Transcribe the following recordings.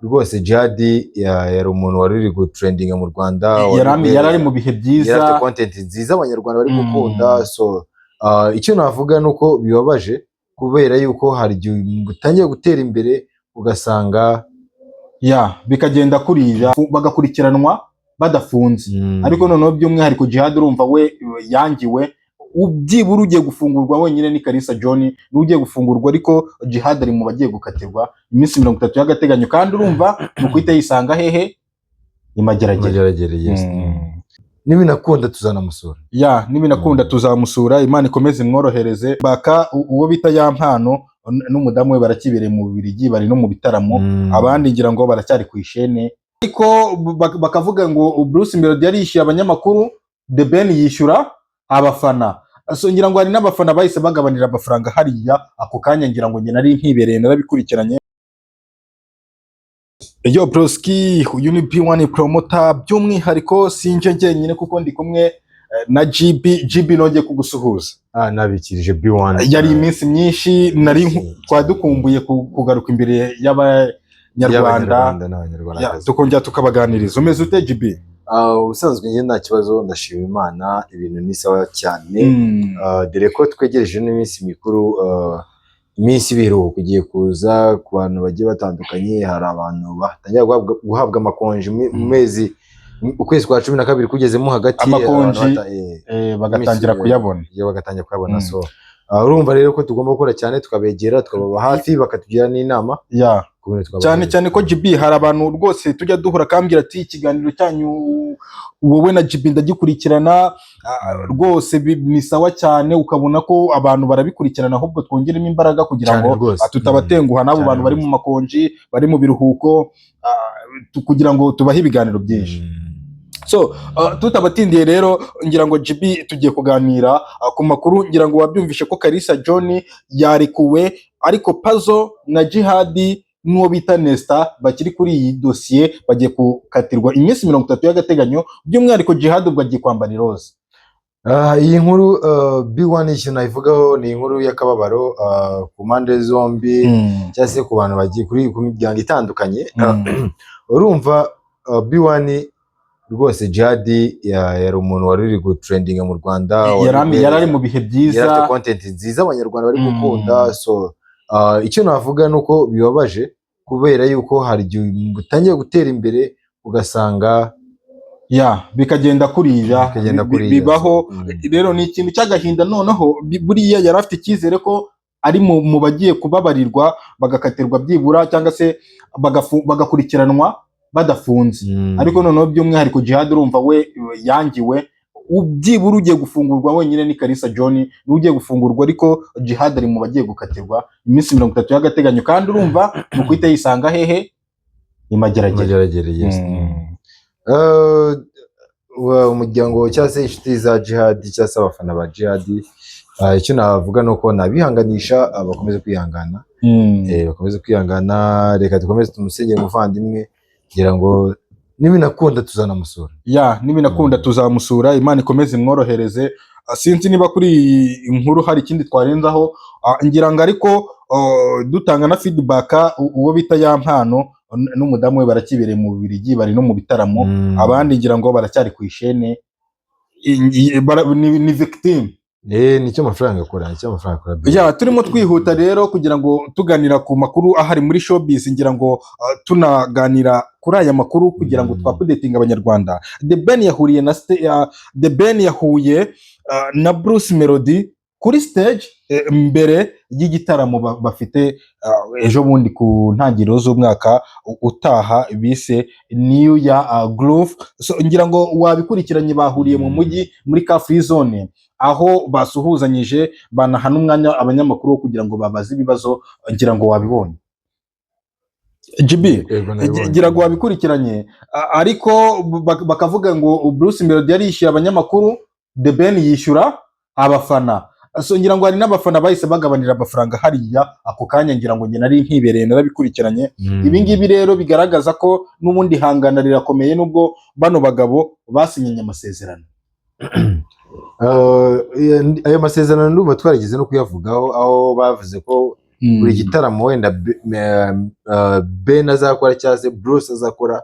rwose Jihad yari umuntu wari uri gutrendinga mu Rwanda, yarari mu bihe byiza, yari afite content nziza abanyarwanda bari gukunda. So icyo navuga nuko bibabaje kubera yuko hari igihe utangiye gutera imbere ugasanga bikagenda kurira bagakurikiranwa badafunze. Ariko noneho by'umwihariko Jihad urumva we yangiwe, byibura ugiye gufungurwa wenyine ni Kalisa John n'ugiye gufungurwa, ariko Jihad ari mu bagiye gukatirwa iminsi 30 y'agateganyo, kandi urumva mu kwita yisanga hehe Imageragere. Nibinakunda tuzamusura. Nibinakunda tuzamusura, Imana ikomeze imworohereze. Baka uwo bita Yampano n'umudamu we barakibereye mu Bubiligi, bari no mu bitaramo, abandi ngira ngo baracyari ku ishene. Ariko bakavuga ngo Bruce Melody yarishyuye abanyamakuru, The Ben yishyura abafana. So ngira ngo hari n'abafana bahise bagabanira amafaranga hariya ako kanya, ngira ngo njye nari nkibereye narabikurikiranye. Yo Broski, uyu ni B1 promoter, by'umwihariko sinje njyenyine kuko ndi kumwe na GB nongeye kugusuhuza. Nabikirije B1. Yari iminsi myinshi nari twadukumbuye kugaruka imbere y'abanyarwanda tukongera tukabaganiriza. Umeze ute GB? Ubusanzwe njye nta kibazo, ndashima Imana, ibintu ni sawa cyane. Dore ko twegereje n'iminsi mikuru, iminsi ibiruhuko kugiye kuza ku bantu bagiye batandukanye. Hari abantu batangira guhabwa amakonji mu mezi, ukwezi kwa 12 kugezemo hagati, amakonji bagatangira kuyabona. So urumva rero ko tugomba gukora cyane, tukabegera, tukababa hafi, bakatugira n'inama. Cyane ko GB hari abantu rwose tujya duhura kambwira ati ikiganiro cyanyu wowe na GB ndagikurikirana rwose ni sawa cyane, ukabona ko abantu barabikurikirana, ahubwo twongeremo imbaraga kugira ngo tutabatenguha n'abo bantu bari mu makonji, bari mu biruhuko, kugira ngo tubahe ibiganiro byinshi. So tutabatindiye rero, ngira ngo GB tugiye kuganira ku makuru. Ngira ngo wabyumvishe ko Kalisa John yarekuwe, ariko Pazo na Jihad n'uwo bita Nesta bakiri kuri iyi dosiye bagiye kukatirwa iminsi 30 y'agateganyo, by'umwihariko Jihad ubwo agiye kwambara iroza. Iyi nkuru B1 ikintu nayivugaho ni inkuru y'akababaro ku mpande zombi, cyangwa se ku bantu bagiye kuri ku miryango itandukanye. Urumva B1 rwose Jihad yari umuntu wari uri gutrendinga mu Rwanda, yarari mu bihe byiza, yari afite content nziza abanyarwanda bari gukunda. So icyo navuga nuko bibabaje kubera yuko hari igihe utangiye gutera imbere ugasanga bikagenda kurira bibaho. Rero ni ikintu cy'agahinda. Noneho buriya yari afite icyizere ko ari mu bagiye kubabarirwa bagakatirwa byibura, cyangwa se bagakurikiranwa badafunze. Ariko noneho by'umwihariko Jihad urumva we yangiwe, byibura ugiye gufungurwa wenyine ni Kalisa John n'ugiye gufungurwa, ariko Jihad ari mu bagiye gukatirwa iminsi 30 y'agateganyo, kandi urumva mu kwita yisanga hehe Imageragere. Umuryango cyangwa se inshuti za Jihad cyangwa se abafana ba Jihad, icyo navuga nuko nabihanganisha, bakomeze kwihangana, bakomeze kwihangana. Reka dukomeze tumusengere umuvandimwe, kugira ngo nibinakunda tuzamusura. Nibinakunda tuzamusura, Imana ikomeze imworohereze. Sinzi niba kuri inkuru hari ikindi twarenzaho, ngira ngo ariko dutanga na feedback. Uwo bita Yampano n'umudamu we barakibereye mu Bubiligi, bari no mu bitaramo, abandi ngira ngo baracyari ku ishene, ni victim. Nicyo amafaranga akora. Turimo twihuta rero kugira ngo tuganira ku makuru ahari muri showbiz, ngira ngo tunaganira kuri aya makuru kugira ngo twapudetinga abanyarwanda. The Ben yahuye na Bruce Melody kuri stage mbere y'igitaramo bafite ejo bundi ku ntangiriro z'umwaka utaha bise New Year Groove. So ngira ngo wabikurikiranye, bahuriye mu mujyi muri Car Free Zone, aho basuhuzanyije, banaha n'umwanya abanyamakuru kugira ngo babaze ibibazo. Ngira ngo wabibonye GB, ngira ngo wabikurikiranye. Ariko bakavuga ngo Bruce Melody yarishyuye abanyamakuru, The Ben yishyura abafana. So ngira ngo hari n'abafana bahise bagabanira amafaranga hariya ako kanya, ngira ngo njye nari nkibereye narabikurikiranye. Ibi ngibi rero bigaragaza ko n'ubundi hangana rirakomeye, nubwo bano bagabo basinyanye amasezerano. Ayo masezerano ndumva twarigeze no kuyavugaho, aho bavuze ko buri gitaramo wenda Ben azakora cyangwa se Bruce azakora,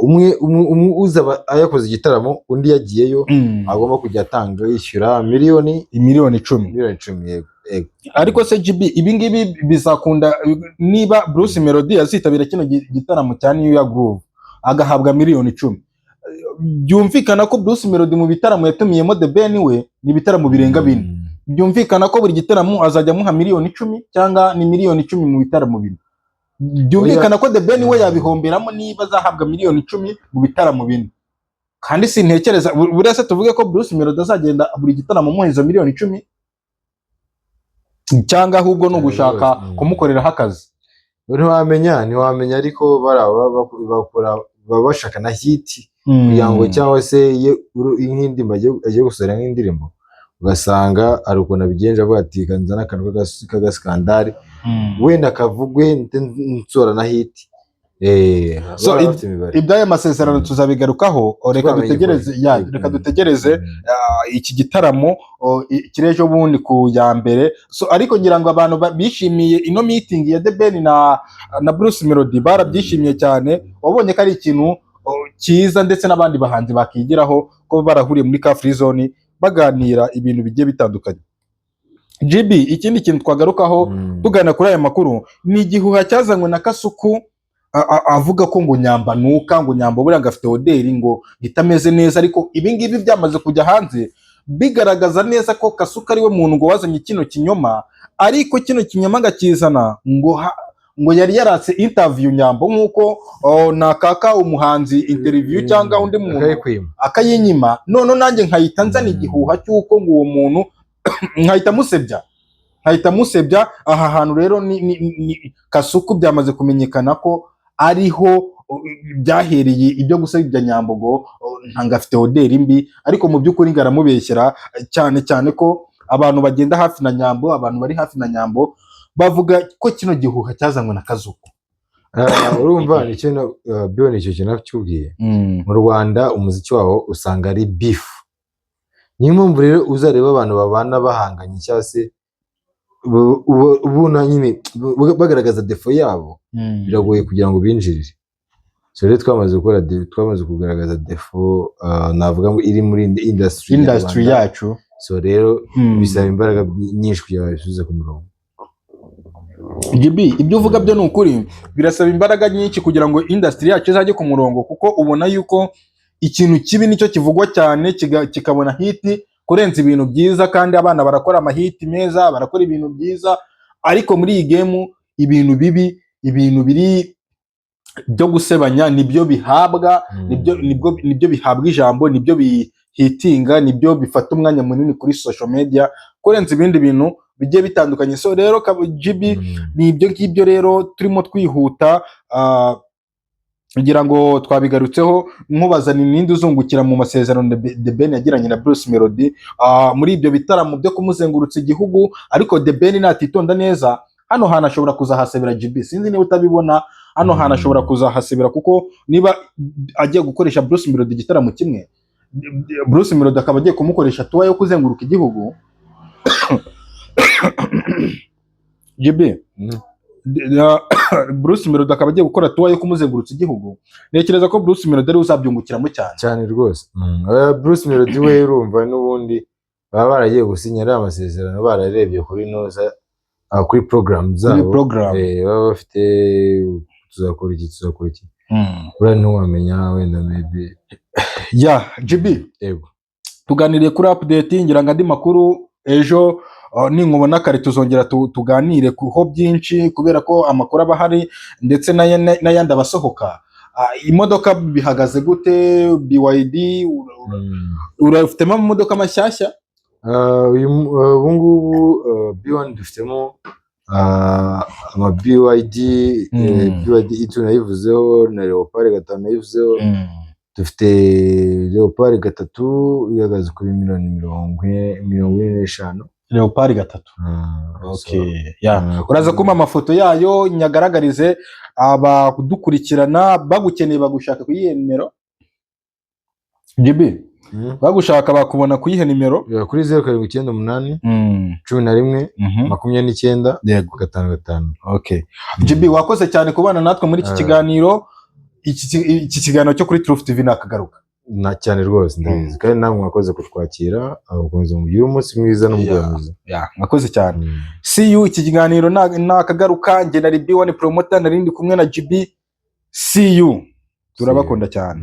umwe uzaba yakoze igitaramo undi yagiyeyo agomba kujya atanga yishyura miliyoni 10. Yego. Ariko se GB ibi ngibi bizakunda niba Bruce Melody azitabira kino gitaramo cya New Year Groove agahabwa miliyoni 10. Byumvikana ko Bruce Melody mu bitaramo yatumiyemo The Ben we ni ibitaramo birenga 4. Byumvikana ko buri gitaramo azajya amuha miliyoni 10 cyangwa ni miliyoni 10 mu bitaramo 4. Byumvikana ko The Ben we yabihomberamo niba azahabwa miliyoni 10 mu bitaramo 4. Kandi sintekereza buriya se tuvuge ko Bruce Melody azagenda buri gitaramo amuha izo miliyoni 10 cyangwa ahubwo no gushaka kumukoreraho akazi. Ntiwamenya ariko bakora baba bashaka na hit kugira ngo cyangwa se nk'indimbo agiye gusohora nk'indirimbo ugasanga ari ukuntu abigenje avuga ati kanzana akantu k'agaskandari wenda kavugwe nsora na hit. So iby'aya masezerano tuzabigarukaho, reka dutegereze iki gitaramo kirejo bundi ku ya mbere. So ariko ngira ngo abantu bishimiye ino meeting ya The Ben na Bruce Melody barabyishimiye cyane, wabonye ko ari ikintu cyiza ndetse n'abandi bahanzi bakigiraho ko barahuriye muri Car Free Zone baganira ibintu bigiye bitandukanye. GB ikindi kintu twagarukaho tugana kuri aya makuru ni igihuha cyazanywe na Kasuku avuga ko ngo Nyambanuka ngo Nyambo buriya ngafite oderi ngo itameze neza, ariko ibi ngibi byamaze kujya hanze bigaragaza neza ko Kasuka ari we muntu ngo wazanye kino kinyoma, ariko kino kinyoma ngakizana ngo yari yaratse interview Nyambo nkuko na kaka umuhanzi interview cyangwa undi muntu akayinyima, none nanjye nkahita nzana igihuha cy'uko ngo uwo muntu nkahita musebya. Aha hantu rero ni Kasuku byamaze kumenyekana ko ariho byahereye ibyo gusebya Nyambo ngo ntanga afite oderi mbi, ariko mu by'ukuri ngaramubeshyera cyane ko abantu bagenda hafi na Nyambo, abantu bari hafi na Nyambo bavuga ko kino gihuha cyazanywe na Kasuku. Urumva nicyo byo nicyo kintu cyubwiye mu Rwanda umuziki waho usanga ari beef. Niyo mpamvu rero uzareba abantu babana bahanganye cyangwa se ubuna nyine bagaragaza defo yabo biragoye kugira ngo binjirire. So rero twamaze kugaragaza defo navuga ngo iri muri industry yacu. So rero bisaba imbaraga nyinshi kugira ngo bisubize ku murongo. GB ibyo uvuga byo ni ukuri, birasaba imbaraga nyinshi kugira ngo industry yacu izajye ku murongo, kuko ubona yuko ikintu kibi nicyo kivugwa cyane kikabona hiti kurenza ibintu byiza, kandi abana barakora amahiti meza, barakora ibintu byiza, ariko muri iyi game ibintu bibi, ibintu biri byo gusebanya nibyo bihabwa, nibyo bihabwa ijambo, nibyo bihitinga, nibyo bifata umwanya munini kuri social media kurenza ibindi bintu bigiye bitandukanye. So rero GB ni ibyo ngibyo rero turimo twihuta ngira ngo twabigarutseho nkubaza ni ninde uzungukira mu masezerano The Ben yagiranye na Bruce Melody muri ibyo bitaramo byo kumuzengurutsa igihugu, ariko The Ben natitonda neza hano hantu ashobora kuzahasebera. GB sinzi niba utabibona, hano hantu ashobora kuzahasebera kuko niba agiye gukoresha Bruce Melody igitaramo kimwe, Bruce Melody akaba agiye kumukoresha tuwa yo kuzenguruka igihugu GB Bruce Melody akaba agiye gukora tuwa yo kumuzengurutsa igihugu, nekereza ko Bruce Melody ari uzabyungukiramo cyane rwose. Bruce Melody we urumva n'ubundi baba baragiye gusinyira amasezerano bararebye kuri noza kuri program zabo, baba bafite tuzakora iki ura ntiwamenya wenda maybe GB. Tuganiriye kuri update ngira ngo andi makuru ejo ninkubona kare tuzongera tuganire kuho byinshi, kubera ko amakuru aba ahari ndetse n'ayandi abasohoka. Imodoka bihagaze gute? BYD urafitemo amamodoka mashyashya? Ubu ngubu B1 dufitemo ama BYD itu nayivuzeho na Leopard 5 nayivuzeho. Dufite Leopard 3 ihagaze kuri miliyoni 45. Leopard 3. Okay. Uraza kuma amafoto yayo nyagaragarize abadukurikirana bagukeneye bagushaka ku iyi nimero. GB bagushaka bakubona ku yihe nimero? Kuri 0798 11 29 yego 55. Okay. GB wakoze cyane kubana natwe muri iki kiganiro. Iki kiganiro cyo kuri Truth TV nakagaruka. Na cyane rwose ndabizi kandi namwe mwakoze kutwakira abakunze mu gihe umunsi mwiza n'umugoroba mwiza. Mwakoze cyane. See you. Iki kiganiro nakagaruka. Nge na B1 promoter narindi kumwe na GB. See you. Turabakunda cyane.